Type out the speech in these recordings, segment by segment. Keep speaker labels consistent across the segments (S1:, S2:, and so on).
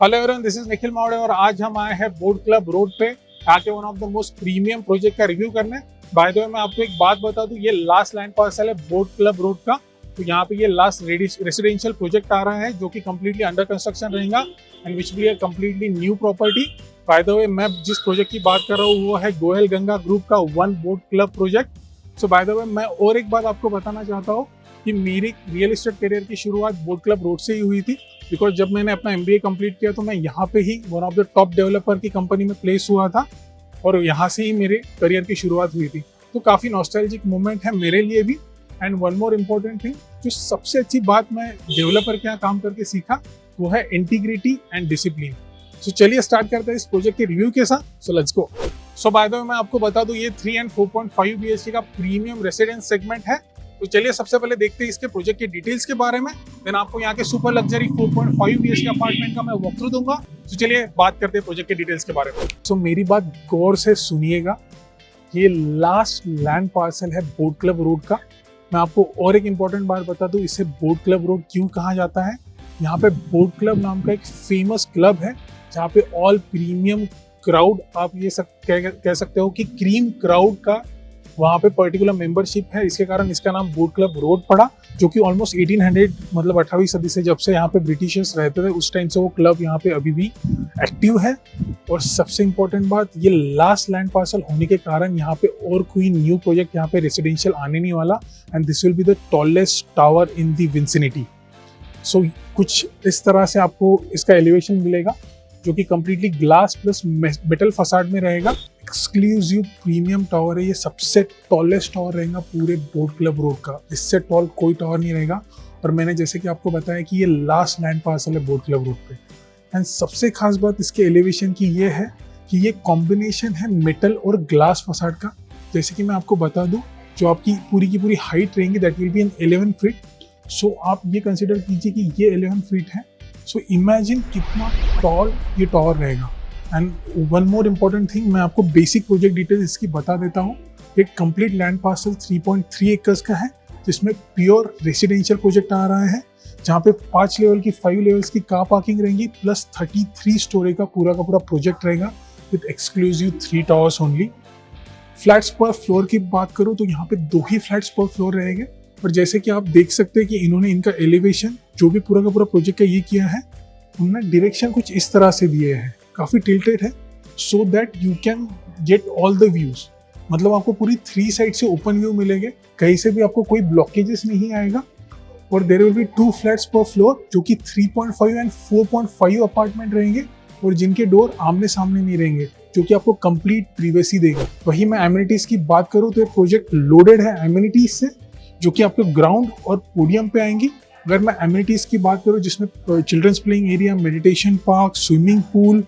S1: Hello everyone, this is Nikhil Mawade और आज हम आए हैं बोट क्लब रोड पे आके one of the most premium project का रिव्यू करने। बाय द वे मैं आपको एक बात बता दूं, ये लास्ट लैंड पार्सल है बोट क्लब रोड का। तो यहाँ पे ये लास्ट रेसिडेंशियल प्रोजेक्ट आ रहा है जो कि कम्प्लीटली अंडर कंस्ट्रक्शन रहेगा and which be a completely new property. By the way मैं जिस प्रोजेक्ट की बात कर रहा हूँ वो है गोयल गंगा ग्रुप का one boat club project. So bye the way मैं और एक बात आपको बताना चाहता हूँ कि मेरी रियल एस्टेट करियर की शुरुआत बोट क्लब रोड से ही हुई थी, बिकॉज जब मैंने अपना MBA कंप्लीट किया तो मैं यहाँ पे ही one of the top developer की कंपनी में प्लेस हुआ था और यहाँ से ही मेरे करियर की शुरुआत हुई थी। तो काफ़ी नॉस्टैल्जिक मोमेंट है मेरे लिए भी। And one more important thing, जो सबसे अच्छी बात मैं डेवलपर के यहाँ काम करके सीखा वो है इंटीग्रिटी एंड डिसिप्लिन। सो चलिए स्टार्ट करते हैं इस प्रोजेक्ट के रिव्यू के साथ। So let's go. So bye the way मैं आपको बता दूं, ये 3 एंड 4.5 BHK का प्रीमियम रेसिडेंस सेगमेंट है। तो चलिए सबसे पहले देखते हैं इसके प्रोजेक्ट के डिटेल्स के बारे में, देन आपको यहाँ के सुपर लग्जरी 4.5 BHK अपार्टमेंट का मैं वॉक थ्रू दूंगा। तो चलिए बात करते हैं प्रोजेक्ट के डिटेल्स के बारे में। सो मेरी बात गौर से सुनिएगा, ये लास्ट लैंड पार्सल है बोट क्लब रोड का। मैं आपको और एक इंपॉर्टेंट बात बता दूं, इसे बोट क्लब रोड क्यों कहा जाता है। यहाँ पे बोट क्लब नाम का एक फेमस क्लब है जहाँ पे ऑल प्रीमियम क्राउड, आप ये सब कह सकते हो कि क्रीम क्राउड का वहाँ पे पर्टिकुलर मेंबरशिप है। इसके कारण इसका नाम बोट क्लब रोड पड़ा, जो कि ऑलमोस्ट 1800 मतलब 18वीं सदी से, जब से यहाँ पे ब्रिटिशर्स रहते थे उस टाइम से वो क्लब यहाँ पे अभी भी एक्टिव है। और सबसे इम्पोर्टेंट बात, ये लास्ट लैंड पार्सल होने के कारण यहाँ पे और कोई न्यू प्रोजेक्ट यहाँ पे रेसिडेंशियल आने नहीं वाला। And this will be the tallest tower in the vicinity. So कुछ इस तरह से आपको इसका एलिवेशन मिलेगा जो कि completely glass plus metal facade में रहेगा। एक्सक्लूसिव प्रीमियम टावर है, ये सबसे टॉलेस्ट टावर रहेगा पूरे बोट क्लब रोड का। इससे टॉल कोई टावर नहीं रहेगा। और मैंने जैसे कि आपको बताया कि ये लास्ट लैंड पार्सल है बोट क्लब रोड पे। एंड सबसे खास बात इसके एलिवेशन की ये है कि ये कॉम्बिनेशन है मेटल और ग्लास फसाड का। जैसे कि मैं आपको बता दूं, जो आपकी पूरी की पूरी हाइट रहेंगी that will be in 11 feet. So आप ये कंसिडर कीजिए कि ये 11 फीट है। सो इमेजिन कितना टॉल ये टावर रहेगा। And one more important thing, मैं आपको बेसिक प्रोजेक्ट डिटेल्स इसकी बता देता हूँ। एक कंप्लीट लैंड पार्सल 3.3 एकर्स का है, जिसमें प्योर रेसिडेंशियल प्रोजेक्ट आ रहा है, जहाँ पे 5 लेवल की 5 लेवल्स की कार पार्किंग रहेंगी, प्लस 33 स्टोरी का पूरा प्रोजेक्ट रहेगा with exclusive 3 towers only. Flats पर फ्लोर की बात करूँ तो यहाँ पे 2 ही फ्लैट्स पर फ्लोर रहेंगे। और जैसे कि आप देख सकते हैं कि इन्होंने इनका एलिवेशन जो भी पूरा प्रोजेक्ट का ये किया है, उन्होंने डायरेक्शन कुछ इस तरह से दिए हैं, काफ़ी टिल्टेड है, so that you can get all the views. मतलब आपको पूरी 3 साइड से ओपन व्यू मिलेंगे, कहीं से भी आपको कोई ब्लॉकेजेस नहीं आएगा। और देयर विल बी 2 फ्लैट्स पर फ्लोर जो कि 3.5 एंड 4.5 अपार्टमेंट रहेंगे, और जिनके डोर आमने सामने नहीं रहेंगे, जो कि आपको कंप्लीट प्रिवेसी देगा। वही मैं एमिनिटीज की बात करूँ तो ये प्रोजेक्ट लोडेड है एमिनिटीज से, जो कि आपके ग्राउंड और पोडियम पे आएंगी। अगर मैं एमिनिटीज की बात करूँ जिसमें children's playing area, meditation park, swimming pool,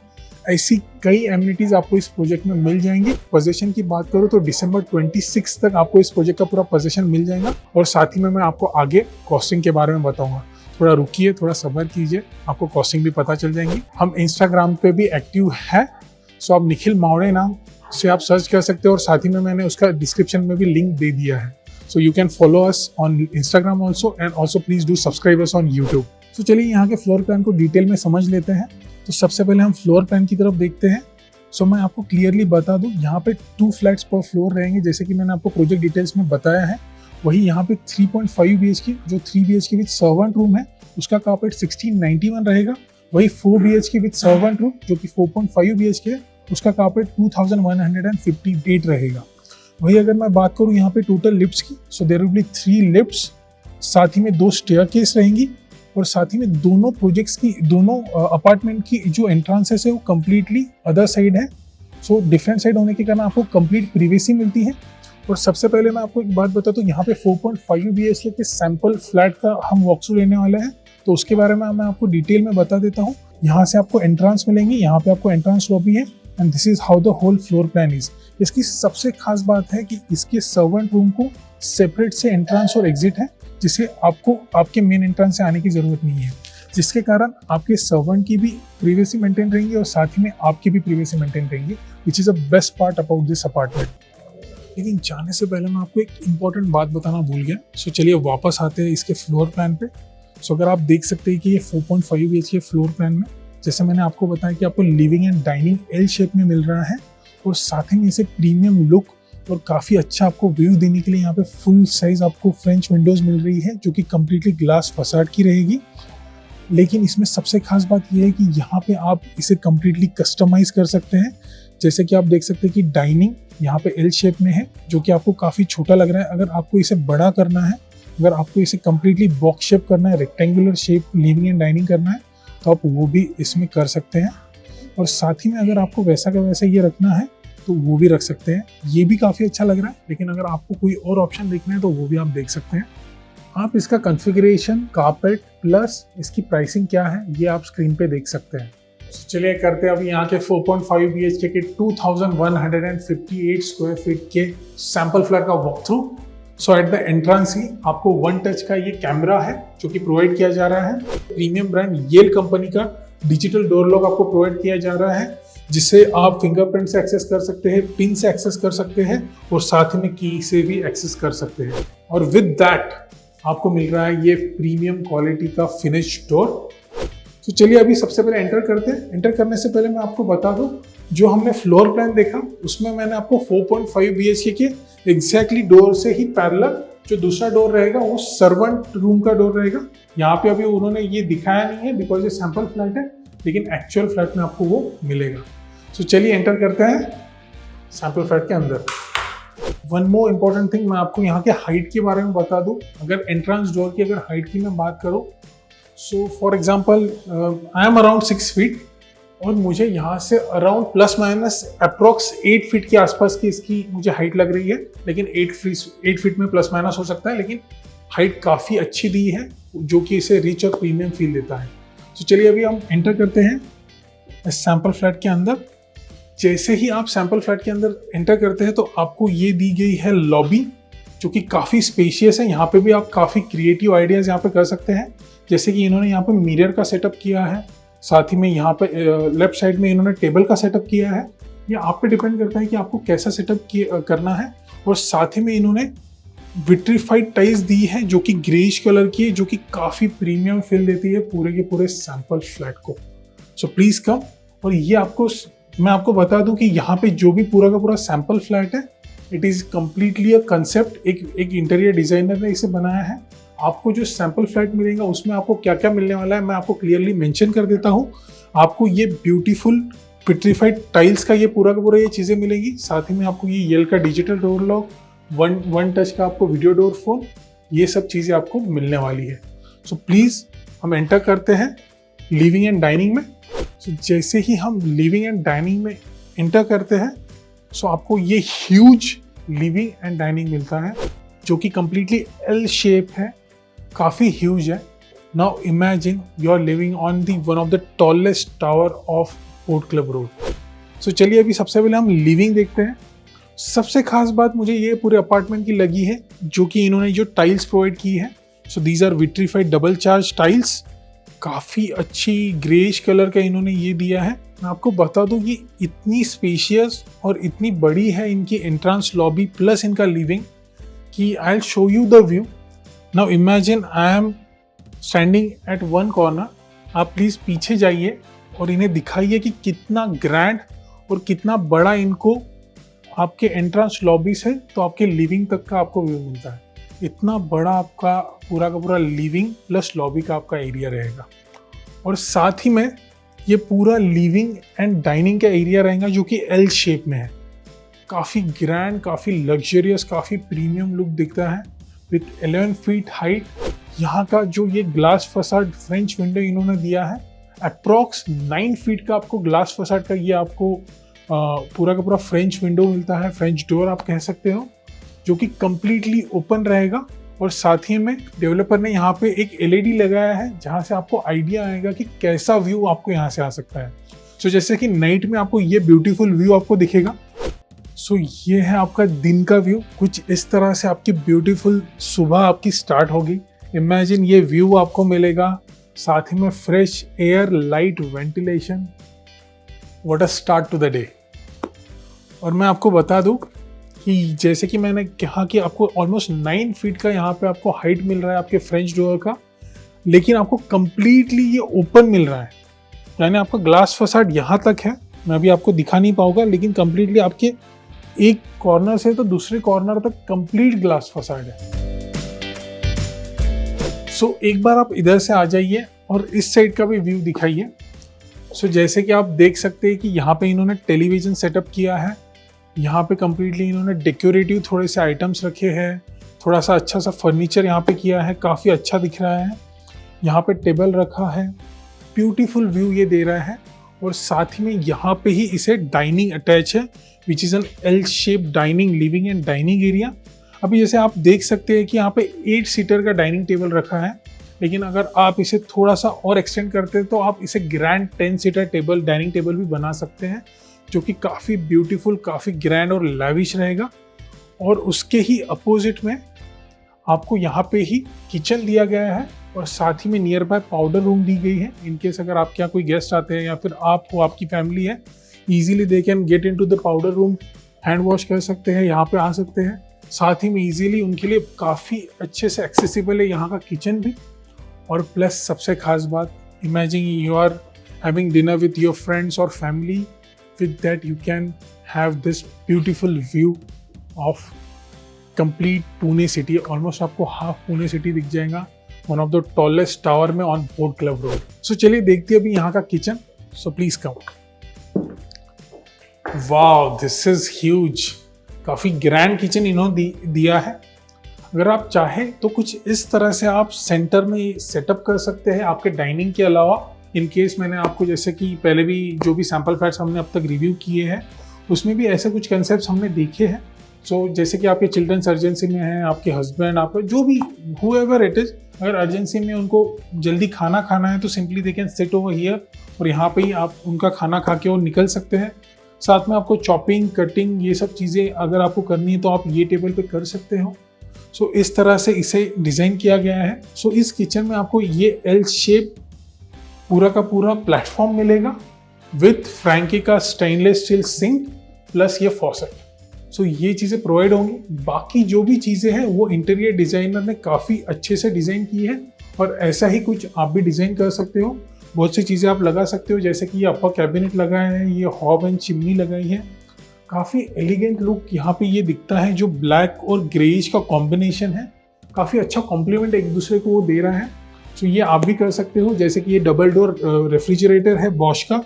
S1: ऐसी कई एमिनिटीज आपको इस प्रोजेक्ट में मिल जाएंगी। पोजीशन की बात करूँ तो दिसंबर 26 तक आपको इस प्रोजेक्ट का पूरा पोजीशन मिल जाएगा। और साथ ही में मैं आपको आगे कॉस्टिंग के बारे में बताऊंगा। थोड़ा रुकिए, थोड़ा सब्र कीजिए, आपको कॉस्टिंग भी पता चल जाएंगी। हम इंस्टाग्राम पे भी एक्टिव है, सो आप निखिल मावड़े नाम से आप सर्च कर सकते हो, और साथ ही में मैंने उसका डिस्क्रिप्शन में भी लिंक दे दिया है। So you can follow us on Instagram also, and also please do subscribe us on YouTube. So चलिए यहाँ के फ्लोर प्लान को डिटेल में समझ लेते हैं। तो सबसे पहले हम फ्लोर प्लान की तरफ देखते हैं। सो मैं आपको क्लियरली बता दूँ, यहाँ पे 2 फ्लैट्स पर फ्लोर रहेंगे, जैसे कि मैंने आपको प्रोजेक्ट डिटेल्स में बताया है। वही यहाँ पे 3.5 BHK, जो 3 BHK विद सर्वेंट रूम है, उसका कार्पेट 1691 रहेगा। वही 4 BHK विद सर्वेंट रूम जो कि 4.5 BHK है, उसका कार्पेट 2158 रहेगा। वही अगर मैं बात करूँ यहाँ पे टोटल लिफ्ट्स की, so there will be 3 lifts, साथ ही में 2 स्टेयरकेस रहेंगी, और साथ ही में दोनों प्रोजेक्ट्स की, दोनों अपार्टमेंट की जो एंट्रांसेस है वो कम्प्लीटली अदर साइड है। सो डिफरेंट साइड होने के कारण आपको कंप्लीट प्रिवेसी मिलती है। और सबसे पहले मैं आपको एक बात बताता हूँ, यहाँ पे 4.5 BHK के सैंपल फ्लैट का हम वॉक थ्रू लेने वाले हैं, तो उसके बारे में मैं आपको डिटेल में बता देता हूँ। यहाँ से आपको एंट्रांस मिलेंगी, यहाँ पे आपको एंट्रांस लॉबी है, and this is how the whole floor plan is. इसकी सबसे खास बात है कि इसके सर्वेंट रूम को सेपरेट से एंट्रांस और एग्जिट है, जिसे आपको आपके मेन एंट्रांस से आने की जरूरत नहीं है, जिसके कारण आपके सर्वेंट की भी प्रिवेसी मेंटेन रहेंगी और साथ ही में आपकी भी प्रिवेसी मेंटेन रहेंगी, which is a best part about this apartment. लेकिन जाने से पहले मैं आपको एक इंपॉर्टेंट बात बताना भूल गया। सो चलिए वापस आते हैं इसके फ्लोर प्लान पे। सो अगर आप देख सकते हैं कि ये 4.5 BHK फ्लोर प्लान में जैसे मैंने आपको बताया कि आपको living and dining L shape में मिल रहा है और साथ ही में इसे प्रीमियम लुक और काफ़ी अच्छा आपको व्यू देने के लिए यहाँ पे फुल साइज आपको फ्रेंच विंडोज़ मिल रही है जो कि कम्प्लीटली ग्लास फसाड की रहेगी। लेकिन इसमें सबसे खास बात यह है कि यहाँ पे आप इसे कम्प्लीटली कस्टमाइज़ कर सकते हैं। जैसे कि आप देख सकते हैं कि डाइनिंग यहाँ पे एल शेप में है जो कि आपको काफ़ी छोटा लग रहा है। अगर आपको इसे बड़ा करना है, अगर आपको इसे कम्प्लीटली बॉक्स शेप करना है, rectangular shape living and dining करना है तो आप वो भी इसमें कर सकते हैं। और साथ ही में अगर आपको वैसा का वैसा ये रखना है तो वो भी रख सकते हैं। ये भी काफ़ी अच्छा लग रहा है, लेकिन अगर आपको कोई और ऑप्शन देखना है तो वो भी आप देख सकते हैं। आप इसका कॉन्फ़िगरेशन, कारपेट प्लस इसकी प्राइसिंग क्या है ये आप स्क्रीन पे देख सकते हैं। चलिए करते हैं अभी यहाँ के 4.5 BHK के 2158 स्क्वायर फीट के सैम्पल फ्लैट का walk through. So at the entrance ही आपको वन टच का ये कैमरा है जो कि प्रोवाइड किया जा रहा है। प्रीमियम ब्रांड येल कंपनी का डिजिटल डोर लॉक आपको प्रोवाइड किया जा रहा है, जिसे आप फिंगरप्रिंट से एक्सेस कर सकते हैं, पिन से एक्सेस कर सकते हैं और साथ ही में की से भी एक्सेस कर सकते हैं। और विद दैट आपको मिल रहा है ये प्रीमियम क्वालिटी का फिनिश डोर। तो चलिए अभी सबसे पहले एंटर करते हैं। एंटर करने से पहले मैं आपको बता दूं, जो हमने फ्लोर प्लान देखा उसमें मैंने आपको 4.5 BHK के एग्जैक्टली डोर से ही पैरेलल जो दूसरा डोर रहेगा वो सर्वेंट रूम का डोर रहेगा। यहाँ पे अभी उन्होंने ये दिखाया नहीं है बिकॉज ये सैंपल फ्लैट है, लेकिन एक्चुअल फ्लैट में आपको वो मिलेगा। तो चलिए एंटर करते हैं सैंपल फ्लैट के अंदर। वन मोर इम्पॉर्टेंट थिंग, मैं आपको यहाँ के हाइट के बारे में बता दूँ। अगर एंट्रेंस डोर की अगर हाइट की मैं बात करूँ, so for example I am around 6 feet और मुझे यहाँ से around plus minus approx 8 feet के आसपास की इसकी मुझे हाइट लग रही है। लेकिन 8 फीट में प्लस माइनस हो सकता है, लेकिन हाइट काफ़ी अच्छी दी है जो कि इसे रिच और प्रीमियम फील देता है। तो चलिए अभी हम एंटर करते हैं इस सैंपल फ्लैट के अंदर। जैसे ही आप सैंपल फ्लैट के अंदर एंटर करते हैं तो आपको ये दी गई है लॉबी जो कि काफ़ी स्पेशियस है। यहाँ पे भी आप काफ़ी क्रिएटिव आइडियाज़ यहाँ पे कर सकते हैं। जैसे कि इन्होंने यहाँ पे मिरर का सेटअप किया है, साथ ही में यहाँ पे लेफ्ट साइड में इन्होंने टेबल का सेटअप किया है। ये आप पे डिपेंड करता है कि आपको कैसा सेटअप करना है। और साथ ही में इन्होंने विट्रीफाइड टाइल्स दी है जो कि ग्रेइश कलर की है, जो कि काफ़ी प्रीमियम फील देती है पूरे के पूरे सैंपल फ्लैट को। सो प्लीज़ कम। और ये मैं आपको बता दूं कि यहाँ पे जो भी पूरा का पूरा सैंपल फ्लैट है, it is completely a concept. एक इंटीरियर डिज़ाइनर ने इसे बनाया है। आपको जो सैंपल फ्लैट मिलेगा उसमें आपको क्या क्या मिलने वाला है मैं आपको क्लियरली मेंशन कर देता हूँ। आपको ये ब्यूटीफुल विट्रीफाइड टाइल्स का ये पूरा का पूरा ये चीज़ें मिलेगी। साथ ही में आपको ये येल का digital door lock, one touch का आपको वीडियो डोर फोन, ये सब चीज़ें आपको मिलने वाली है। सो प्लीज़ हम एंटर करते हैं लिविंग एंड डाइनिंग में। सो जैसे ही हम लिविंग एंड डाइनिंग में एंटर करते हैं सो आपको ये ह्यूज लिविंग एंड डाइनिंग मिलता है जो कि कम्प्लीटली एल शेप है, काफ़ी ह्यूज है। Now imagine you are living on the one of the tallest tower of boat club road. So चलिए अभी सबसे पहले हम लिविंग देखते हैं। सबसे खास बात मुझे ये पूरे अपार्टमेंट की लगी है जो कि इन्होंने जो टाइल्स प्रोवाइड की है। So these are vitrified double charge tiles, काफ़ी अच्छी ग्रेइश कलर का इन्होंने ये दिया है। मैं आपको बता दूं कि इतनी स्पेशियस और इतनी बड़ी है इनकी एंट्रेंस लॉबी प्लस इनका लिविंग कि I will show you the view. Now imagine I am standing at one corner. आप प्लीज़ पीछे जाइए और इन्हें दिखाइए कि कितना ग्रैंड और कितना बड़ा इनको आपके एंट्रेंस लॉबी से तो आपके लिविंग तक का आपको व्यू मिलता है। इतना बड़ा आपका पूरा का पूरा लिविंग प्लस लॉबी का आपका एरिया रहेगा। और साथ ही में ये पूरा लिविंग एंड डाइनिंग का एरिया रहेगा जो कि एल शेप में है। काफ़ी ग्रैंड, काफ़ी लग्जरियस, काफ़ी प्रीमियम लुक दिखता है विथ 11 फीट हाइट। यहाँ का जो ये ग्लास फसाड फ्रेंच विंडो इन्होंने दिया है, अप्रॉक्स 9 फीट का आपको ग्लास फसाड का ये आपको पूरा का पूरा फ्रेंच विंडो मिलता है, फ्रेंच डोर आप कह सकते हो, जो कि कम्प्लीटली ओपन रहेगा। और साथ ही में डेवलपर ने यहाँ पे एक LED लगाया है जहाँ से आपको आइडिया आएगा कि कैसा व्यू आपको यहाँ से आ सकता है। सो जैसे कि नाइट में आपको ये ब्यूटीफुल व्यू आपको दिखेगा। सो ये है आपका दिन का व्यू। कुछ इस तरह से आपकी ब्यूटीफुल सुबह आपकी स्टार्ट होगी। इमेजिन ये व्यू आपको मिलेगा, साथ ही में fresh air, light ventilation. What a start to the day. और मैं आपको बता दूं कि जैसे कि मैंने कहा कि आपको ऑलमोस्ट 9 फीट का यहाँ पे आपको हाइट मिल रहा है आपके फ्रेंच डोर का, लेकिन आपको कंप्लीटली ये ओपन मिल रहा है। यानी आपका ग्लास फसाड यहाँ तक है, मैं अभी आपको दिखा नहीं पाऊंगा, लेकिन कंप्लीटली आपके एक कॉर्नर से तो दूसरे कॉर्नर तक कंप्लीट ग्लास फसाड है। सो एक बार आप इधर से आ जाइए और इस साइड का भी व्यू दिखाइए। सो जैसे कि आप देख सकते हैं कि यहाँ पे इन्होंने टेलीविजन सेटअप किया है, यहाँ पे कंप्लीटली इन्होंने डेकोरेटिव थोड़े से आइटम्स रखे हैं, थोड़ा सा अच्छा सा फर्नीचर यहाँ पे किया है, काफ़ी अच्छा दिख रहा है। यहाँ पे टेबल रखा है, ब्यूटीफुल व्यू ये दे रहा है। और साथ ही में यहाँ पे ही इसे डाइनिंग अटैच है, which is an L shape dining, living and dining area. अभी जैसे आप देख सकते हैं कि यहाँ पे 8 सीटर का डाइनिंग टेबल रखा है, लेकिन अगर आप इसे थोड़ा सा और एक्सटेंड करते हैं तो आप इसे grand 10 seater table, dining table भी बना सकते हैं, जो कि काफ़ी ब्यूटीफुल, काफ़ी ग्रैंड और लैविश रहेगा। और उसके ही अपोजिट में आपको यहाँ पे ही किचन दिया गया है और साथ ही में नियर बाय पाउडर रूम दी गई है। इनकेस अगर आपके यहाँ कोई गेस्ट आते हैं या फिर आप हो, आपकी फैमिली है, easily they can get into the powder room, hand wash कर सकते हैं, यहाँ पे आ सकते हैं। साथ ही में ईजिली उनके लिए काफ़ी अच्छे से एक्सेसिबल है यहाँ का किचन भी। और प्लस सबसे खास बात, imagine you are having dinner with your friends और family, with that you can have this beautiful view of complete Pune city. Almost आपको हाफ पुणे सिटी दिख जाएगा, one of the tallest tower में on boat club road. So चलिए देखते हैं अभी यहाँ का kitchen. So please come. Wow, this is huge, काफ़ी ग्रैंड किचन इन्होंने दिया है। अगर आप चाहें तो कुछ इस तरह से आप सेंटर में सेटअप कर सकते हैं आपके डाइनिंग के अलावा। इन केस मैंने आपको, जैसे कि पहले भी जो भी सैम्पल फ्लैट्स हमने अब तक रिव्यू किए हैं, उसमें भी ऐसे कुछ कंसेप्ट हमने देखे हैं। सो जैसे कि आपके चिल्ड्रंस अर्जेंसी में हैं, आपके हस्बैंड, आप जो भी हुएवर इट इज़, अगर अर्जेंसी में उनको जल्दी खाना खाना है तो simply they can sit over here और यहाँ पे ही आप उनका खाना खा के और निकल सकते हैं। साथ में आपको चॉपिंग, कटिंग, ये सब चीज़ें अगर आपको करनी है तो आप ये टेबल पे कर सकते हो। सो इस तरह से इसे डिज़ाइन किया गया है। सो इस किचन में आपको ये एल शेप पूरा का पूरा प्लेटफॉर्म मिलेगा विथ फ्रैंकी का स्टेनलेस स्टील सिंक प्लस ये फॉसेट। सो ये चीज़ें प्रोवाइड होंगी। बाकी जो भी चीज़ें हैं वो इंटीरियर डिज़ाइनर ने काफ़ी अच्छे से डिज़ाइन की है और ऐसा ही कुछ आप भी डिज़ाइन कर सकते हो। बहुत सी चीज़ें आप लगा सकते हो, जैसे कि ये अपर कैबिनेट लगाए हैं, ये हॉब एंड चिमनी लगाई है। काफ़ी एलिगेंट लुक यहाँ पे ये दिखता है। जो ब्लैक और ग्रेइश का कॉम्बिनेशन है, काफ़ी अच्छा कॉम्प्लीमेंट एक दूसरे को वो दे रहा है। सो ये आप भी कर सकते हो। जैसे कि ये डबल डोर रेफ्रिजरेटर है बॉश का,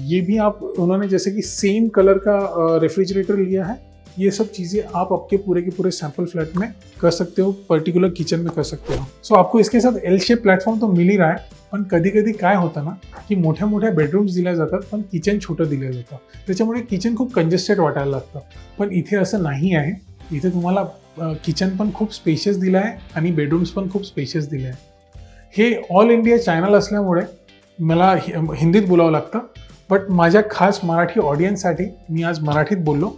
S1: ये भी आप, उन्होंने जैसे कि सेम कलर का रेफ्रिजरेटर लिया है। ये सब चीज़ें आप आपके पूरे के पूरे सैम्पल फ्लैट में कर सकते हो, पर्टिकुलर किचन में कर सकते हो। सो आपको इसके साथ एल शेप प्लॅटफॉर्म तो मिल ही रहा है, पण कधी कधी काय होतं ना की मोठ्या मोठ्या बेडरूम्स दिल्या जातात पण किचन छोटं दिलं जातं, त्याच्यामुळे किचन खूप कंजेस्टेड वाटायला लागतं. पण इथे असं नाही आहे. इथे तुम्हाला किचन पण खूप स्पेशियस दिलं आहे आणि बेडरूम्स पण खूप स्पेशियस दिले आहे. हे ऑल इंडिया चॅनल असल्यामुळे मला हिंदीत बोलावं लागतं, बट माझ्या खास मराठी ऑडियन्ससाठी मी आज मराठीत बोललो.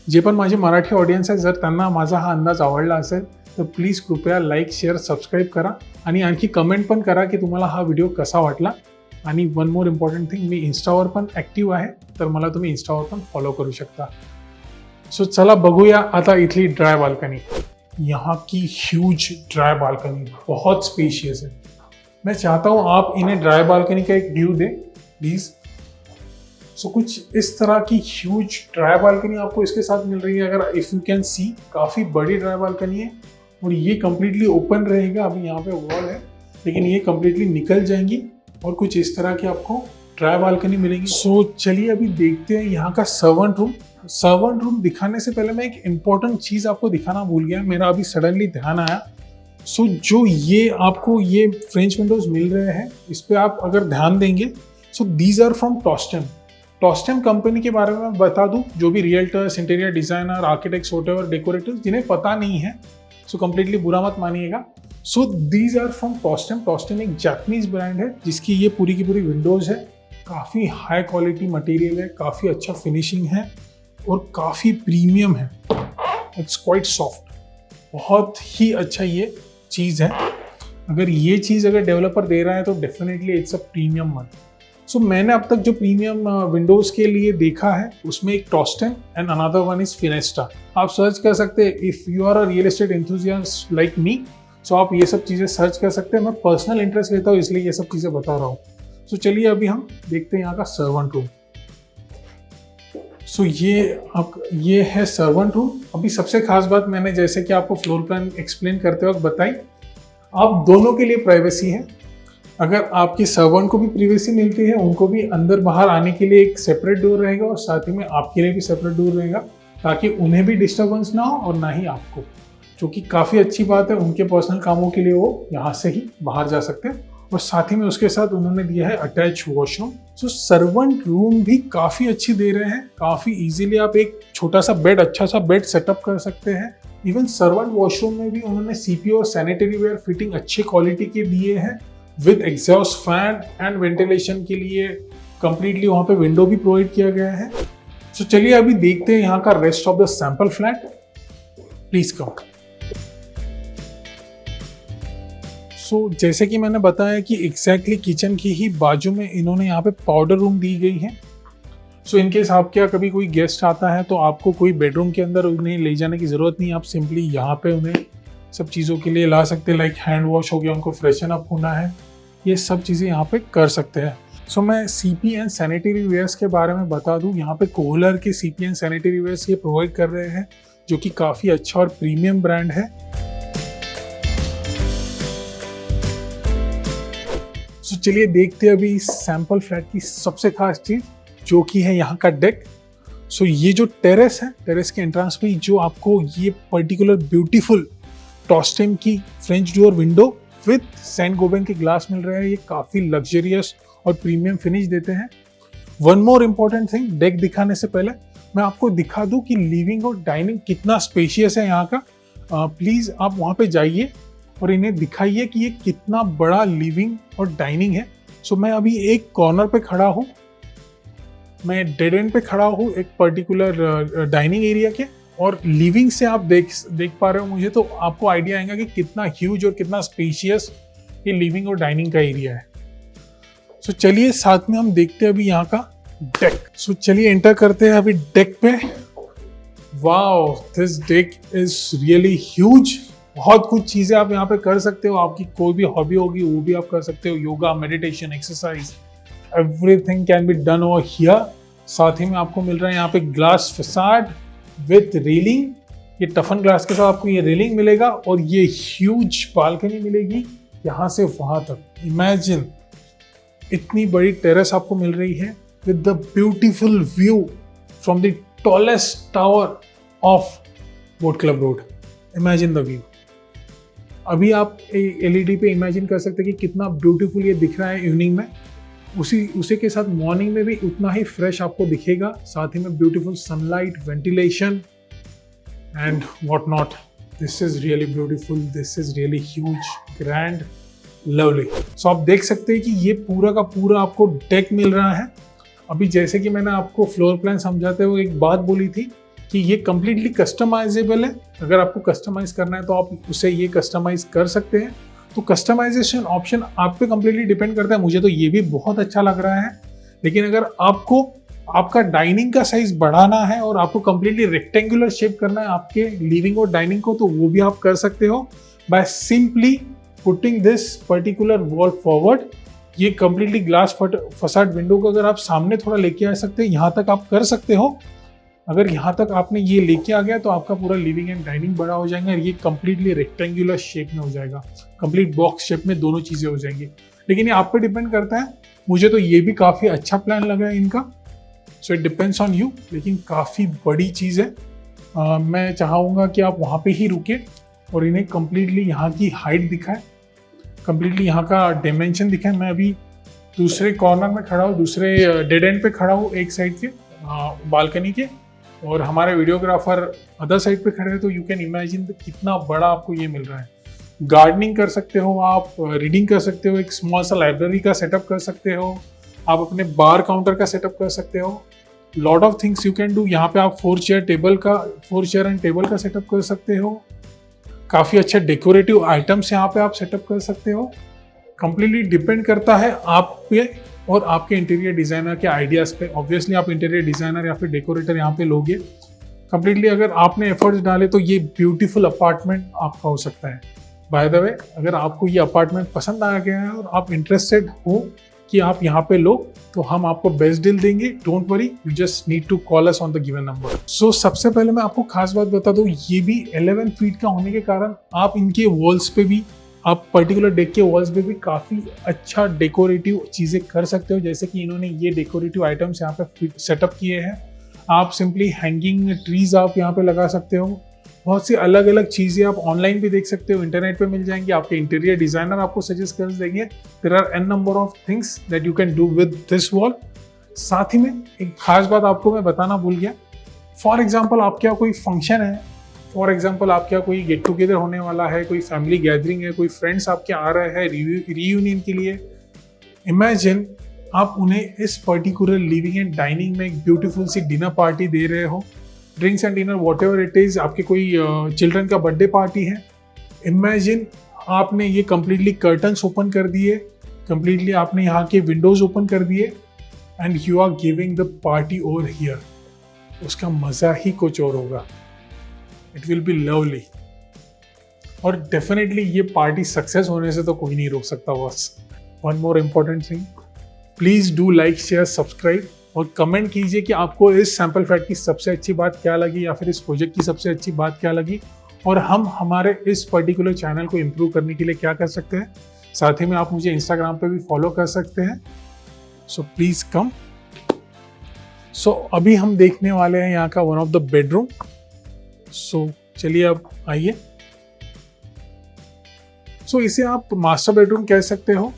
S1: जे पण माझे मराठी ऑडियन्स आहेत, जर त्यांना माझा हा अंदाज आवडला असेल तर प्लीज कृपया लाईक, शेअर, सबस्क्राईब करा आणि आणखी कमेंट पण करा की तुम्हाला हा व्हिडिओ कसा वाटला. आणि वन मोर इम्पॉर्टंट थिंग, मी इंस्टावर पण ॲक्टिव्ह आहे, तर मला तुम्ही इंस्टावर पण फॉलो करू शकता. सो चला बघूया आता इथली ड्राय बाल्कनी. यहाँ की ह्यूज ड्राई बालकनी बहुत स्पेशियस है. मैं चाहता हूँ आप इन्हें ड्राई बालकनी का एक व्यू दें प्लीज़. सो कुछ इस तरह की ह्यूज ड्राई बालकनी आपको इसके साथ मिल रही है. अगर इफ़ यू कैन सी, काफ़ी बड़ी ड्राई बालकनी है और ये कम्प्लीटली ओपन रहेगा. अभी यहाँ पे वॉल है लेकिन ये कम्प्लीटली निकल जाएंगी और कुछ इस तरह की आपको ड्राई बालकनी मिलेगी. सो चलिए अभी देखते हैं यहाँ का सर्वेंट रूम. सर्वेंट रूम दिखाने से पहले मैं एक इम्पॉर्टेंट चीज़ आपको दिखाना भूल गया, मेरा अभी सडनली ध्यान आया. सो जो ये आपको ये फ्रेंच विंडोज़ मिल रहे हैं, इस पर आप अगर ध्यान देंगे, so these are from Tostem. Tostem company के बारे में बता दूं, जो भी realtors, interior designer, architects, whatever, decorators जिन्हें पता नहीं है, सो कम्प्लीटली बुरा मत मानिएगा. So these are from Tostem. Tostem एक जापानीज ब्रांड है जिसकी ये पूरी की पूरी विंडोज़ है. काफ़ी हाई क्वालिटी मटेरियल है, काफ़ी अच्छा फिनिशिंग है और काफ़ी प्रीमियम है. It's quite soft. बहुत ही अच्छा ये चीज़ है. अगर ये चीज़ अगर डेवलपर दे रहा है तो definitely it's a premium one. So मैंने अब तक जो प्रीमियम विंडोज़ के लिए देखा है उसमें एक Tostem and another one is Fenesta. आप सर्च कर सकते हैं if you are a real estate enthusiast like me. So आप ये सब चीज़ें सर्च कर सकते हैं. मैं पर्सनल इंटरेस्ट लेता हूँ इसलिए ये सब चीज़ें बता रहा हूँ. सो चलिए अभी हम देखते हैं यहाँ का सर्वेंट रूम। सो ये है सर्वेंट रूम। अभी सबसे खास बात मैंने जैसे कि आपको फ्लोर प्लान एक्सप्लेन करते वक्त बताई, आप दोनों के लिए प्राइवेसी है। अगर आपके सर्वेंट को भी प्राइवेसी मिलती है, उनको भी अंदर बाहर आने के लिए एक सेपरेट डोर रहेगा और साथ ही में आपके लिए भी सेपरेट डोर रहेगा, ताकि उन्हें भी डिस्टर्बेंस ना हो और ना ही आपको, जो कि काफ़ी अच्छी बात है। उनके पर्सनल कामों के लिए वो यहाँ से ही बाहर जा सकते हैं। और साथ ही में उसके साथ उन्होंने दिया है अटैच वॉशरूम। सो सर्वेंट रूम भी काफ़ी अच्छी दे रहे हैं। काफ़ी इजीली आप एक छोटा सा बेड, अच्छा सा बेड सेटअप कर सकते हैं। इवन सर्वेंट वॉशरूम में भी उन्होंने सीपीयू और सैनिटरी वेयर फिटिंग अच्छी क्वालिटी के दिए हैं, with exhaust fan and ventilation के लिए कंप्लीटली वहाँ पे विंडो भी प्रोवाइड किया गया है। सो चलिए अभी देखते हैं यहाँ का rest of the sample flat. Please come. So जैसे कि मैंने बताया कि एग्जैक्टली किचन की ही बाजू में इन्होंने यहाँ पे पाउडर रूम दी गई है। सो इनकेस आपके यहाँ कभी कोई गेस्ट आता है तो आपको कोई बेडरूम के अंदर उन्हें ले जाने की ज़रूरत नहीं। आप सिंपली यहाँ पे उन्हें सब चीज़ों के लिए ला सकते हैं, लाइक हैंड वॉश हो गया, उनको फ्रेशन अप होना है, ये सब चीज़ें यहाँ पे कर सकते हैं। सो मैं सीपी एंड सैनिटरी वेयर्स के बारे में बता दूँ। यहाँ पे कोहलर के सीपी एंड सैनिटरी वेयर्स ये प्रोवाइड कर रहे हैं, जो कि काफ़ी अच्छा और प्रीमियम ब्रांड है। सो चलिए देखते हैं अभी इस सैंपल फ्लैट की सबसे खास चीज़, जो कि है यहाँ का डेक। सो ये जो टेरेस है, टेरेस के एंट्रेंस पे जो आपको ये पर्टिकुलर ब्यूटीफुल टॉस्टेम की French door window with Saint Gobain के ग्लास मिल रहा है। ये काफ़ी लग्जरियस और प्रीमियम फिनिश देते हैं। One more important thing, deck दिखाने से पहले मैं आपको दिखा दूं कि लिविंग और डाइनिंग कितना स्पेशियस है यहाँ का। प्लीज़ आप वहाँ पे जाइए और इन्हें दिखाइए कि ये कितना बड़ा लिविंग और डाइनिंग है। सो मैं अभी एक कॉर्नर पे खड़ा हूँ, मैं डेड एंड पे खड़ा हूँ एक पर्टिकुलर डाइनिंग एरिया के, और लिविंग से आप देख पा रहे हो मुझे, तो आपको आइडिया आएगा कि कितना ह्यूज और कितना स्पेशियस ये लिविंग और डाइनिंग का एरिया है। सो चलिए साथ में हम देखते हैं अभी यहाँ का डेक। सो चलिए एंटर करते हैं अभी डेक पे। Wow, this deck is really huge. बहुत कुछ चीज़ें आप यहाँ पे कर सकते हो। आपकी कोई भी हॉबी होगी वो भी आप कर सकते हो, yoga, meditation, exercise, everything can be done over here. साथ ही में आपको मिल रहा है यहाँ पे ग्लास फसाड विथ रेलिंग। ये टफन ग्लास के साथ आपको ये रेलिंग मिलेगा और ये ह्यूज बालकनी मिलेगी यहाँ से वहाँ तक। इमेजिन, इतनी बड़ी टेरेस आपको मिल रही है with the beautiful view from the tallest tower of boat club road. Imagine the view. अभी आप एलईडी पे इमेजिन कर सकते हैं कि कितना ब्यूटीफुल ये दिख रहा है इवनिंग में। उसी के साथ मॉर्निंग में भी उतना ही फ्रेश आपको दिखेगा। साथ ही में beautiful sunlight, ventilation and what not. This is really beautiful, this is really huge, grand, lovely. So आप देख सकते हैं कि ये पूरा का पूरा आपको डेक मिल रहा है। अभी जैसे कि मैंने आपको फ्लोर प्लान समझाते हुए एक बात बोली थी कि ये कम्प्लीटली कस्टमाइजेबल है। अगर आपको कस्टमाइज करना है तो आप उसे ये कस्टमाइज कर सकते हैं। तो कस्टमाइजेशन ऑप्शन आप पे कम्प्लीटली डिपेंड करता है। मुझे तो ये भी बहुत अच्छा लग रहा है, लेकिन अगर आपको आपका डाइनिंग का साइज बढ़ाना है और आपको कम्प्लीटली रेक्टेंगुलर शेप करना है आपके लिविंग और डाइनिंग को, तो वो भी आप कर सकते हो by simply putting this particular wall forward. ये कम्प्लीटली ग्लास फसाड विंडो को अगर आप सामने थोड़ा लेके आ सकते हैं, यहाँ तक आप कर सकते हो। अगर यहाँ तक आपने ये लेके आ गया तो आपका पूरा लिविंग एंड डाइनिंग बड़ा हो जाएगा और ये कम्प्लीटली रेक्टेंगुलर शेप में हो जाएगा, कंप्लीट बॉक्स शेप में दोनों चीज़ें हो जाएंगी। लेकिन ये आप पे डिपेंड करता है। मुझे तो ये भी काफ़ी अच्छा प्लान लगा है इनका। So it depends on you, लेकिन काफ़ी बड़ी चीज़ है। मैं चाहूँगा कि आप वहाँ पे ही रुके और इन्हें कम्प्लीटली यहाँ की हाइट दिखाए, कम्प्लीटली यहाँ का डायमेंशन दिखाए। मैं अभी दूसरे कॉर्नर में खड़ा हूँ, दूसरे डेड एंड पे खड़ा हूँ एक साइड के बालकनी के, और हमारे वीडियोग्राफर अदर साइड पे खड़े हैं। तो यू कैन इमेजिन कितना बड़ा आपको ये मिल रहा है। गार्डनिंग कर सकते हो आप, रीडिंग कर सकते हो, एक स्मॉल सा लाइब्रेरी का सेटअप कर सकते हो, आप अपने बार काउंटर का सेटअप कर सकते हो। Lot of things you can do. यहाँ पे आप 4 चेयर एंड टेबल का सेटअप कर सकते हो। काफ़ी अच्छे डेकोरेटिव आइटम्स यहाँ पे आप सेटअप कर सकते हो। कंप्लीटली डिपेंड करता है आप पे और आपके इंटीरियर डिज़ाइनर के आइडियाज़ पे। ऑब्वियसली आप इंटीरियर डिज़ाइनर या फिर डेकोरेटर यहाँ पे लोगे। कंप्लीटली अगर आपने एफर्ट्स डाले तो ये ब्यूटीफुल अपार्टमेंट आपका हो सकता है। बाय द वे, अगर आपको ये अपार्टमेंट पसंद आ गया है और आप इंटरेस्टेड हो कि आप यहाँ पे लो तो हम आपको बेस्ट डील देंगे। Don't worry, you just need to call us on the given number. So सबसे पहले मैं आपको खास बात बता दूं, ये भी 11 फीट का होने के कारण आप इनके वॉल्स पे भी, आप पर्टिकुलर डेक के वॉल्स पे भी काफ़ी अच्छा डेकोरेटिव चीज़ें कर सकते हो। जैसे कि इन्होंने ये डेकोरेटिव आइटम्स यहाँ पे सेटअप किए हैं। आप सिंपली हैंगिंग ट्रीज आप यहाँ पे लगा सकते हो। बहुत सी अलग अलग चीज़ें आप ऑनलाइन भी देख सकते हो, इंटरनेट पे मिल जाएंगी, आपके इंटीरियर डिजाइनर आपको सजेस्ट कर देंगे। There are an number of things that you can do with this wall. साथ ही में एक खास बात आपको मैं बताना भूल गया। फॉर एग्जाम्पल आपके यहाँ कोई फंक्शन है, फॉर एग्जाम्पल आपके यहाँ कोई गेट टुगेदर होने वाला है, कोई फैमिली गैदरिंग है, कोई फ्रेंड्स आपके आ रहे हैं रीयूनियन के लिए। इमेजिन आप उन्हें इस पर्टिकुलर लिविंग एंड डाइनिंग में एक ब्यूटीफुल सी डिनर पार्टी दे रहे हो, drinks and dinner what ever it is, आपके कोई चिल्ड्रन का बर्थडे पार्टी है। इमेजिन आपने ये कम्प्लीटली कर्टन्स ओपन कर दिए, कम्प्लीटली आपने यहाँ के विंडोज ओपन कर दिए and you are giving the party over here. उसका मज़ा ही कुछ और होगा। It will be lovely. और डेफिनेटली ये पार्टी सक्सेस होने से तो कोई नहीं रोक सकता boss. One more important thing, please do like share subscribe और कमेंट कीजिए कि आपको इस सैम्पल फ्लैट की सबसे अच्छी बात क्या लगी या फिर इस प्रोजेक्ट की सबसे अच्छी बात क्या लगी, और हम हमारे इस पर्टिकुलर चैनल को इम्प्रूव करने के लिए क्या कर सकते हैं। साथ ही में आप मुझे इंस्टाग्राम पे भी फॉलो कर सकते हैं। सो प्लीज़ कम। सो अभी हम देखने वाले हैं यहाँ का वन ऑफ द बेडरूम। सो चलिए अब आइए। सो इसे आप मास्टर बेडरूम कह सकते हो।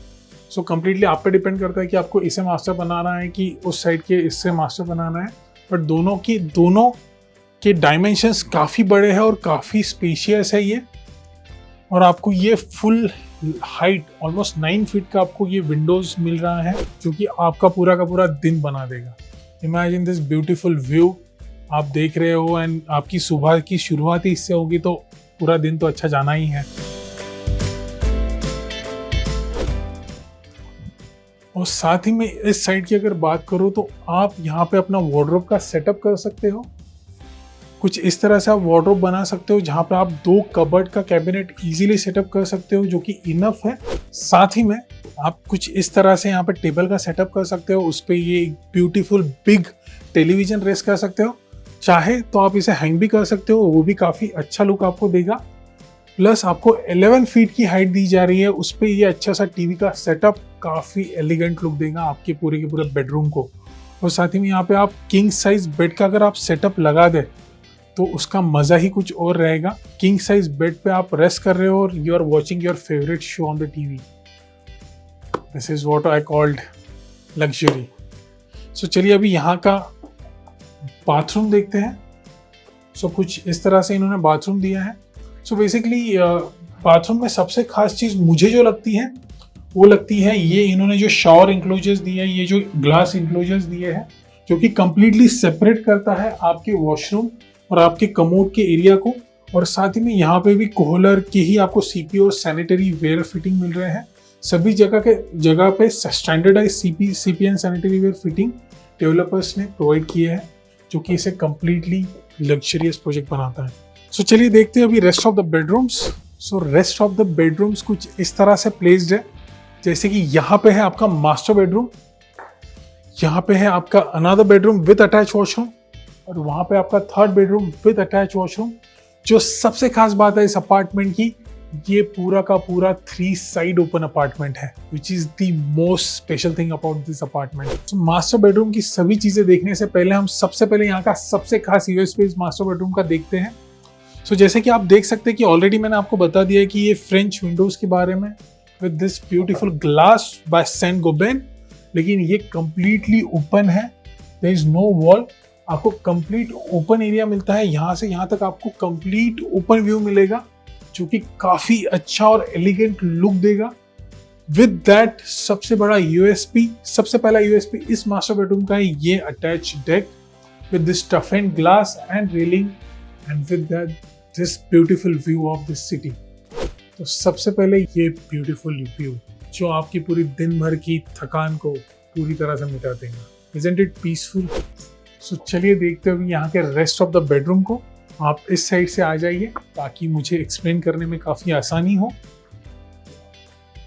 S1: सो कम्प्लीटली आप पे डिपेंड करता है कि आपको इसे मास्टर बनाना है कि उस साइड के इससे मास्टर बनाना है। बट दोनों के डायमेंशंस काफ़ी बड़े हैं और काफ़ी स्पेशियस है ये। और आपको ये फुल हाइट ऑलमोस्ट 9 फीट का आपको ये विंडोज मिल रहा है, जो कि आपका पूरा का पूरा दिन बना देगा। इमेजिन दिस ब्यूटीफुल व्यू आप देख रहे हो एंड आपकी सुबह की शुरुआत ही इससे होगी, तो पूरा दिन तो अच्छा जाना ही है। और साथ ही में इस साइड की अगर बात करो तो आप यहाँ पे अपना वार्डरोब का सेटअप कर सकते हो। कुछ इस तरह से आप वार्डरोब बना सकते हो जहाँ पे आप 2 कबर्ड का कैबिनेट इजीली सेटअप कर सकते हो, जो कि इनफ है। साथ ही में आप कुछ इस तरह से यहाँ पे टेबल का सेटअप कर सकते हो, उस पर ये ब्यूटीफुल बिग टेलीविजन रेस कर सकते हो। चाहे तो आप इसे हैंग भी कर सकते हो, वो भी काफ़ी अच्छा लुक आपको देगा। प्लस आपको 11 फीट की हाइट दी जा रही है, उस पर ये अच्छा सा टीवी का सेटअप काफ़ी एलिगेंट लुक देगा आपके पूरे के पूरे बेडरूम को। और साथ ही में यहाँ पे आप किंग साइज बेड का अगर आप सेटअप लगा दें तो उसका मज़ा ही कुछ और रहेगा। किंग साइज बेड पे आप रेस्ट कर रहे हो और you are watching your favourite show on the TV. This is what I called luxury. So चलिए अभी यहाँ का बाथरूम देखते हैं। सो कुछ इस तरह से इन्होंने बाथरूम दिया है। सो बेसिकली बाथरूम में सबसे खास चीज़ मुझे जो लगती है वो लगती है ये इन्होंने जो शावर इंक्लोजर्स दिए हैं, ये जो ग्लास इंक्लोजर्स दिए हैं, जो कि कम्प्लीटली सेपरेट करता है आपके वॉशरूम और आपके कमोड के एरिया को। और साथ ही में यहाँ पे भी कोहलर के ही आपको सीपी और सैनिटरी वेयर फिटिंग मिल रहे हैं। सभी जगह पे standardise CP and sanitary ware fitting developers ने प्रोवाइड किए हैं, जो कि इसे कम्प्लीटली लग्जरियस प्रोजेक्ट बनाता है। सो चलिए देखते हैं अभी rest of the bedrooms. So rest of the bedrooms कुछ इस तरह से प्लेस्ड है, जैसे कि यहाँ पे है आपका मास्टर बेडरूम, यहाँ पे है आपका another bedroom with attach washroom, और वहाँ पे आपका third bedroom with attach washroom. जो सबसे खास बात है इस अपार्टमेंट की, ये पूरा का पूरा 3 साइड ओपन अपार्टमेंट है, which is the most special thing about this apartment. तो मास्टर बेडरूम की सभी चीजें देखने से पहले हम सबसे पहले यहाँ का सबसे खास यूएसपी इस मास्टर बेडरूम का देखते हैं। सो जैसे कि आप देख सकते हैं कि ऑलरेडी मैंने आपको बता दिया है कि ये फ्रेंच विंडोज के बारे में with this beautiful glass by Saint Gobain, लेकिन ये कंप्लीटली ओपन है। देयर इज नो वॉल, आपको कंप्लीट ओपन एरिया मिलता है। यहाँ से यहाँ तक आपको कंप्लीट ओपन व्यू मिलेगा, जो कि काफी अच्छा और एलिगेंट लुक देगा। विद दैट सबसे पहला यूएसपी इस मास्टर बेडरूम का है ये attach deck with this tough and glass and railing and with that this beautiful view of this city. तो सबसे पहले ये ब्यूटीफुल व्यू जो आपकी पूरी दिन भर की थकान को पूरी तरह से मिटा देगा। Isn't it peaceful? सो चलिए देखते हुए यहाँ के रेस्ट ऑफ द बेडरूम को। आप इस साइड से आ जाइए ताकि मुझे एक्सप्लेन करने में काफ़ी आसानी हो।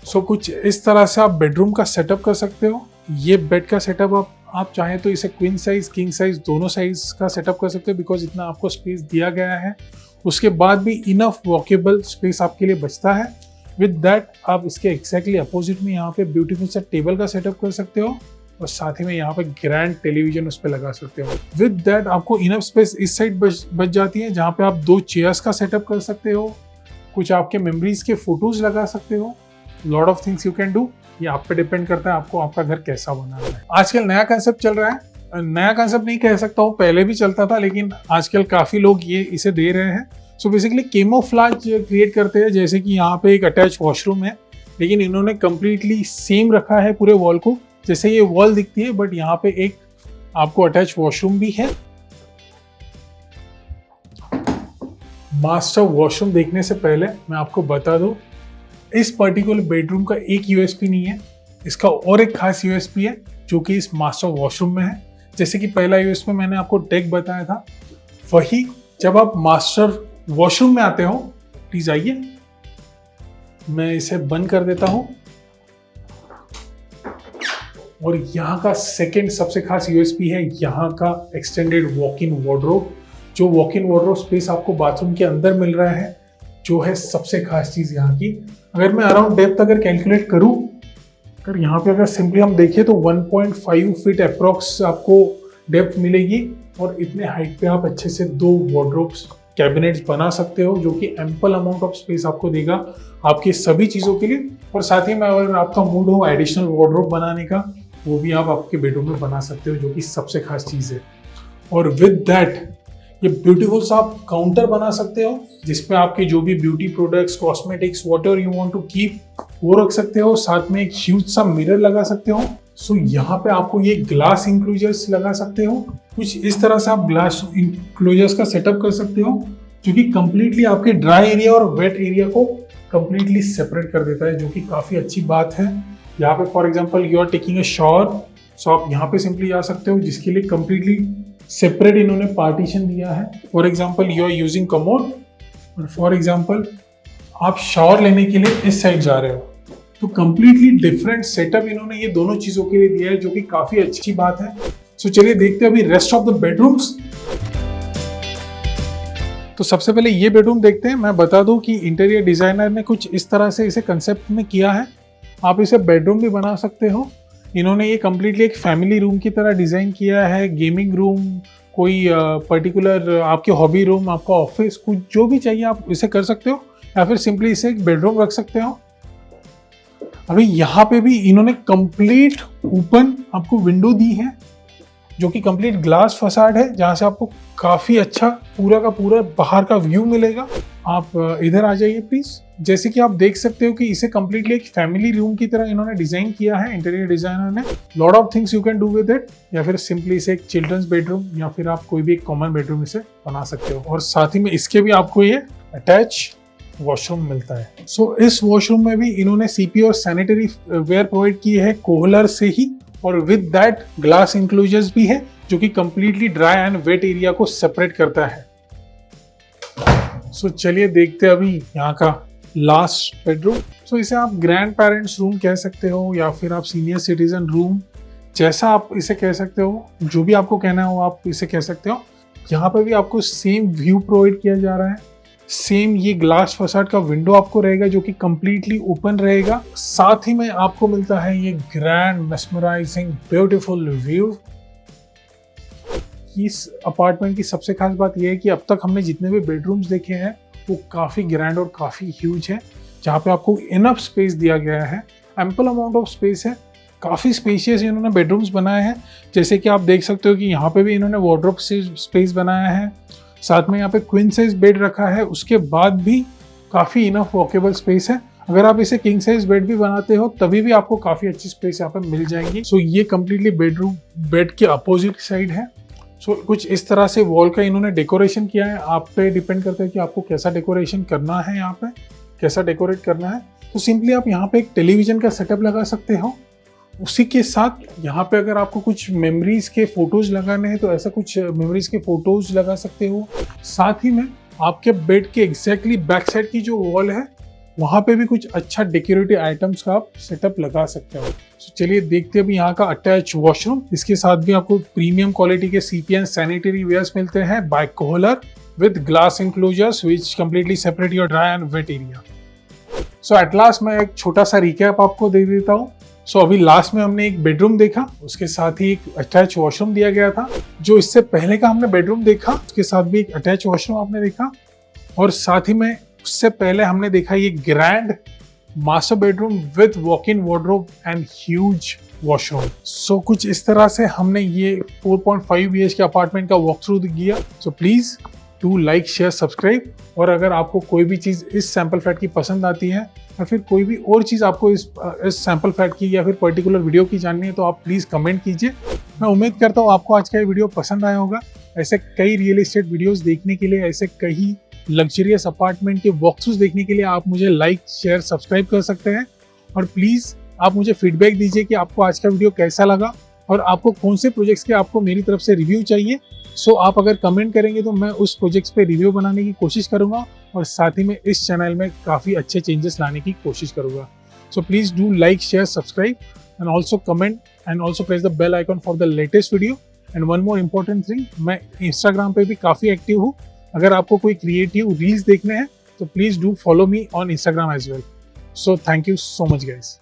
S1: सो कुछ इस तरह से आप बेडरूम का सेटअप कर सकते हो। ये बेड का सेटअप आप चाहें तो इसे क्वीन साइज किंग साइज दोनों साइज का सेटअप कर सकते हो, बिकॉज इतना आपको स्पेस दिया गया है। उसके बाद भी इनफ वॉकेबल स्पेस आपके लिए बचता है। विद दैट आप इसके एग्जैक्टली अपोजिट में यहाँ पे ब्यूटीफुल सा टेबल का सेटअप कर सकते हो और साथ ही में यहाँ पे ग्रैंड टेलीविजन उस पर लगा सकते हो। विद दैट आपको इनफ स्पेस इस साइड बच जाती है, जहाँ पे आप 2 चेयर्स का सेटअप कर सकते हो, कुछ आपके मेमोरीज के फोटोज लगा सकते हो। Lot of things you can do. ये आप पे डिपेंड करता है आपको आपका घर कैसा बनाना है। आजकल नया कंसेप्ट चल रहा है, नया कंसेप्ट नहीं कह सकता हूँ, पहले भी चलता था, लेकिन आजकल काफी लोग ये इसे दे रहे हैं। सो बेसिकली कैमोफ्लेज क्रिएट करते हैं, जैसे कि यहाँ पे एक अटैच वॉशरूम है, लेकिन इन्होंने कंप्लीटली सेम रखा है पूरे वॉल को। जैसे ये वॉल दिखती है, बट यहाँ पे एक आपको अटैच वॉशरूम भी है। मास्टर वॉशरूम देखने से पहले मैं आपको बता दूं, इस पर्टिकुलर बेडरूम का एक यूएसपी नहीं है, इसका और एक खास यूएसपी है जो कि इस मास्टर वॉशरूम में है। जैसे कि पहला यूएसपी मैंने आपको डेक बताया था, वही जब आप मास्टर वॉशरूम में आते हो, प्लीज आइए, मैं इसे बंद कर देता हूं। और यहाँ का सेकंड सबसे खास यूएसपी है यहाँ का एक्सटेंडेड वॉक इन वार्डरोब। जो वॉक इन वार्डरोब स्पेस आपको बाथरूम के अंदर मिल रहा है, जो है सबसे खास चीज यहाँ की। अगर मैं अराउंड डेप्थ अगर कैलकुलेट करूँ, अगर यहाँ पे अगर सिंपली हम देखें तो 1.5 फीट अप्रॉक्स आपको डेप्थ मिलेगी और इतने हाइट पे आप अच्छे से 2 वार्डरोब्स कैबिनेट्स बना सकते हो, जो कि एम्पल अमाउंट ऑफ स्पेस आपको देगा आपकी सभी चीज़ों के लिए। और साथ ही में अगर आपका मूड हो एडिशनल वार्डरोब बनाने का, वो भी आप आपके बेडरूम में बना सकते हो, जो कि सबसे खास चीज़ है। और विद दैट ये ब्यूटीफुल सा आप काउंटर बना सकते हो, जिसपे आपके जो भी beauty products, cosmetics, whatever you want to keep, वो रख सकते हो। साथ में एक ह्यूज सा मिरर लगा सकते हो। सो यहाँ पे आपको ये ग्लास इंक्लोजर्स लगा सकते हो। कुछ इस तरह से आप ग्लास इंक्लोजर्स का सेटअप कर सकते हो, जो कि कंप्लीटली आपके ड्राई एरिया और वेट एरिया को कंप्लीटली सेपरेट कर देता है, जो कि काफ़ी अच्छी बात है। यहाँ पे for example you are taking a shower, so आप यहाँ पे सिंपली जा सकते हो, जिसके लिए कंप्लीटली सेपरेट इन्होंने पार्टीशन दिया है। For example you are using commode, और फॉर एग्जाम्पल आप शावर लेने के लिए इस साइड जा रहे हो, तो कंप्लीटली डिफरेंट सेटअप इन्होंने ये दोनों चीजों के लिए दिया है, जो कि काफी अच्छी बात है। सो चलिए देखते हैं अभी रेस्ट ऑफ द बेडरूम्स। तो सबसे पहले ये बेडरूम देखते हैं। मैं बता दूं कि इंटीरियर डिजाइनर ने कुछ इस तरह से इसे कंसेप्ट में किया है। आप इसे बेडरूम भी बना सकते हो। इन्होंने ये कम्प्लीटली एक फैमिली रूम की तरह डिज़ाइन किया है। गेमिंग रूम, कोई पर्टिकुलर आपके हॉबी रूम, आपका ऑफिस, कुछ जो भी चाहिए आप इसे कर सकते हो, या फिर सिंपली इसे एक बेडरूम रख सकते हो। अभी यहाँ पे भी इन्होंने कंप्लीट ओपन आपको विंडो दी है, जो कि कंप्लीट ग्लास फसाड है, जहाँ से आपको काफ़ी अच्छा पूरा का पूरा बाहर का व्यू मिलेगा। आप इधर आ जाइए प्लीज़। जैसे कि आप देख सकते हो कि इसे कंप्लीटली एक फैमिली रूम की तरह इन्होंने डिज़ाइन किया है इंटीरियर डिज़ाइनर ने। Lot of things you can do with it, या फिर सिंपली इसे एक चिल्ड्रंस बेडरूम या फिर आप कोई भी एक कॉमन बेडरूम इसे बना सकते हो। और साथ ही में इसके भी आपको ये अटैच वॉशरूम मिलता है। सो इस वॉशरूम में भी इन्होंने सीपी और सैनिटरी वेयर प्रोवाइड किए हैं कोहलर से ही, और विद दैट ग्लास इंक्लोजर्स भी है, जो कि completely dry and wet area को सेपरेट करता है। सो चलिए देखते हैं अभी यहाँ का लास्ट बेडरूम। सो इसे आप ग्रैंड पेरेंट्स रूम कह सकते हो, या फिर आप सीनियर सिटीजन रूम, जैसा आप इसे कह सकते हो, जो भी आपको कहना हो आप इसे कह सकते हो। यहाँ पे भी आपको सेम व्यू प्रोवाइड किया जा रहा है। सेम ये ग्लास फसाड का विंडो आपको रहेगा, जो कि कंप्लीटली ओपन रहेगा। साथ ही में आपको मिलता है ये ग्रैंड मेस्मराइजिंग ब्यूटीफुल व्यू। इस अपार्टमेंट की सबसे खास बात यह है कि अब तक हमने जितने भी बेडरूम्स देखे हैं वो काफ़ी ग्रैंड और काफ़ी ह्यूज है, जहाँ पे आपको इनफ स्पेस दिया गया है, एम्पल अमाउंट ऑफ स्पेस है। काफ़ी स्पेशियस इन्होंने बेडरूम्स बनाए हैं। जैसे कि आप देख सकते हो कि यहाँ पे भी इन्होंने वार्डरोब स्पेस बनाया है, साथ में यहाँ पे क्वीन साइज बेड रखा है, उसके बाद भी काफ़ी इनफ वॉकेबल स्पेस है। अगर आप इसे किंग साइज बेड भी बनाते हो तभी भी आपको काफ़ी अच्छी स्पेस यहाँ पे मिल जाएगी। सो ये कम्प्लीटली बेडरूम बेड के अपोजिट साइड है। सो कुछ इस तरह से वॉल का इन्होंने डेकोरेशन किया है। आप पे डिपेंड करता है कि आपको कैसा डेकोरेशन करना है, यहाँ पे कैसा डेकोरेट करना है। तो सिंपली आप यहाँ पे एक टेलीविजन का सेटअप लगा सकते हो। उसी के साथ यहाँ पे अगर आपको कुछ मेमोरीज के फोटोज लगाने हैं तो ऐसा कुछ मेमोरीज के फोटोज लगा सकते हो। साथ ही में आपके बेड के एग्जैक्टली बैक साइड की जो वॉल है वहाँ पे भी कुछ अच्छा डेकोरेटिव आइटम्स का आप सेटअप लगा सकते हो। तो चलिए देखते हैं अभी यहाँ का अटैच वॉशरूम। इसके साथ भी आपको प्रीमियम क्वालिटी के CPN सैनिटरी वेयर्स मिलते हैं by Kohler with glass enclosures which completely separate your dry and wet area. So at last मैं एक छोटा सा रिकैप आपको दे देता हूँ। सो अभी लास्ट में हमने एक बेडरूम देखा, उसके साथ ही एक अटैच वॉशरूम दिया गया था। जो इससे पहले का हमने बेडरूम देखा उसके साथ भी एक अटैच वॉशरूम आपने देखा, और साथ ही में उससे पहले हमने देखा ये grand master bedroom with walk in wardrobe and huge washroom. So कुछ इस तरह से हमने ये 4.5 BHK अपार्टमेंट का वॉक थ्रू किया। So please do like share subscribe, और अगर आपको कोई भी चीज़ इस सैंपल फ्लैट की पसंद आती है या फिर कोई भी और चीज़ आपको इस सैंपल फ्लैट की या फिर पर्टिकुलर वीडियो की जाननी है तो आप प्लीज़ कमेंट कीजिए। मैं उम्मीद करता हूँ आपको आज का ये वीडियो पसंद आया होगा। ऐसे कई रियल एस्टेट वीडियोस देखने के लिए, ऐसे कई लग्जरियस अपार्टमेंट के वॉकथ्रूज देखने के लिए आप मुझे लाइक शेयर सब्सक्राइब कर सकते हैं। और प्लीज़ आप मुझे फीडबैक दीजिए कि आपको आज का वीडियो कैसा लगा और आपको कौन से प्रोजेक्ट्स के आपको मेरी तरफ से रिव्यू चाहिए। सो आप अगर कमेंट करेंगे तो मैं उस प्रोजेक्ट्स पे रिव्यू बनाने की कोशिश करूंगा, और साथ ही में इस चैनल में काफ़ी अच्छे चेंजेस लाने की कोशिश करूंगा। So please do like share subscribe and also comment and also press the bell icon for the latest video. And one more important thing, मैं इंस्टाग्राम पे भी काफ़ी एक्टिव हूँ। अगर आपको कोई क्रिएटिव रील्स देखने हैं तो please do follow me on Instagram as well. So thank you so much guys.